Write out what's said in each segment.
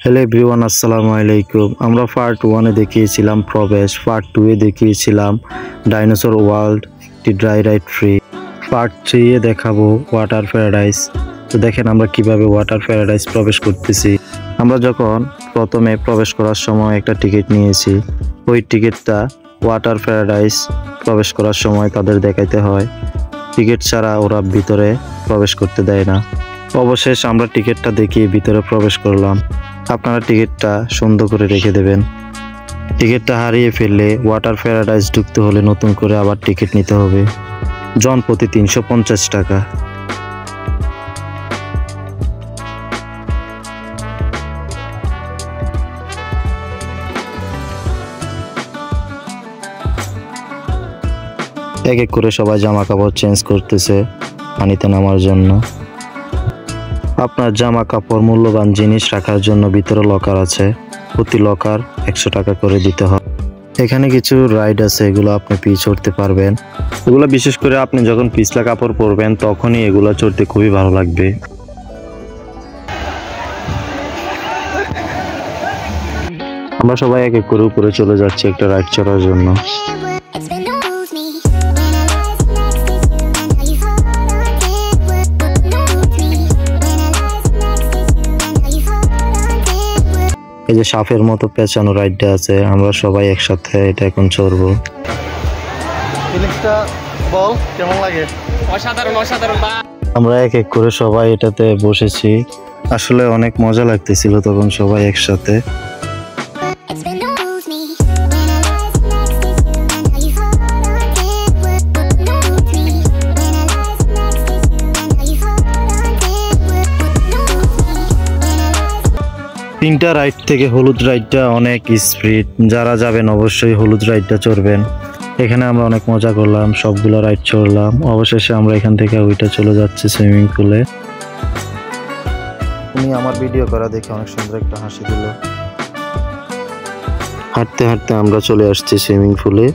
Hello everyone, আসসালামু আলাইকুম। আমরা পার্ট 1 এ দেখিয়েছিলাম প্রবেশ, পার্ট 2 এ দেখিয়েছিলাম ডাইনোসর ওয়ার্ল্ড, একটি ড্রাই রাইড ফ্রি। পার্ট 3 এ দেখাবো ওয়াটার প্যারাডাইস। তো দেখেন আমরা কিভাবে ওয়াটার প্যারাডাইস প্রবেশ করতেছি। আমরা যখন প্রথমে প্রবেশ করার সময় একটা টিকিট নিয়েছি, ওই টিকিটটা ওয়াটার প্যারাডাইস প্রবেশ করার সময় তাদের দেখাইতে হয়। টিকিট ছাড়া ওরা ভিতরে প্রবেশ করতে দেয় না। অবশেষে আমরা টিকিটটা দেখিয়ে ভিতরে প্রবেশ করলাম। আপনারা টিকিটটা সুন্দর করে রেখে দেবেন। টিকিটটা হারিয়ে ফেললে ওয়াটার প্যারাডাইস ঢুকতে হলে নতুন করে আবার টিকিট নিতে হবে, জন প্রতি 350 টাকা। এক এক করে সবাই জামা কাপড় চেঞ্জ করতেছে পানিতে নামার জন্য। আপনার জামা কাপড় মূল্যবান জিনিস রাখার জন্য ভিতরে লকার আছে, প্রতি লকার 100 টাকা করে দিতে হয়। এখানে কিছু রাইড আছে, এগুলো আপনি চড়তে পারবেন। এগুলো বিশেষ করে আপনি যখন পিছলা কাপড় পরবেন তখনই এগুলো চড়তে খুবই ভালো লাগবে। আমরা সবাই এক এক করে উপরে চলে যাচ্ছি একটা রাইড চড়ার জন্য। এই যে সাপের মতো পেঁচানো রাইডটা আছে, আমরা সবাই একসাথে এটা এখন চড়বো। কেমন লাগে? অসাধারণ অসাধারণ। আমরা এক এক করে সবাই এটাতে বসেছি, আসলে অনেক মজা লাগতেছিল তখন সবাই একসাথে। তিনটা রাইড থেকে হলুদ রাইডটা অনেক স্পিড, যারা যাবেন অবশ্যই হলুদ রাইডটা চড়বেন। এখানে আমরা অনেক মজা করলাম, সবগুলো রাইড চড়লাম। অবশেষে আমরা এখান থেকে ওইটা চলে যাচ্ছি সুইমিং পুলে। উনি আমার ভিডিও করা দেখে অনেক সুন্দর একটা হাসি দিল। হাঁটতে হাঁটতে আমরা চলে আসছি সুইমিং পুলে।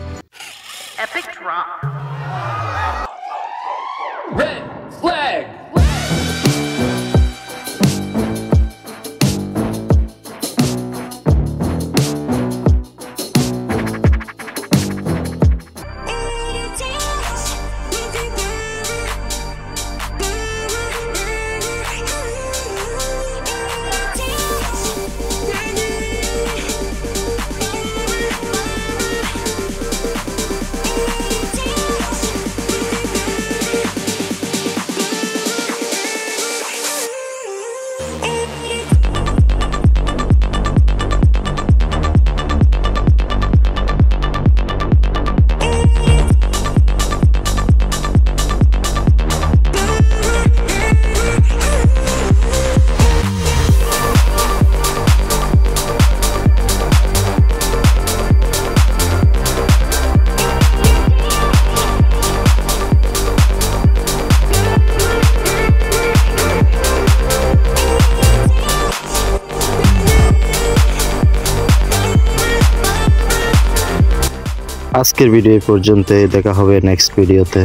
আজকের ভিডিও পর্যন্ত, দেখা হবে নেক্সট ভিডিওতে।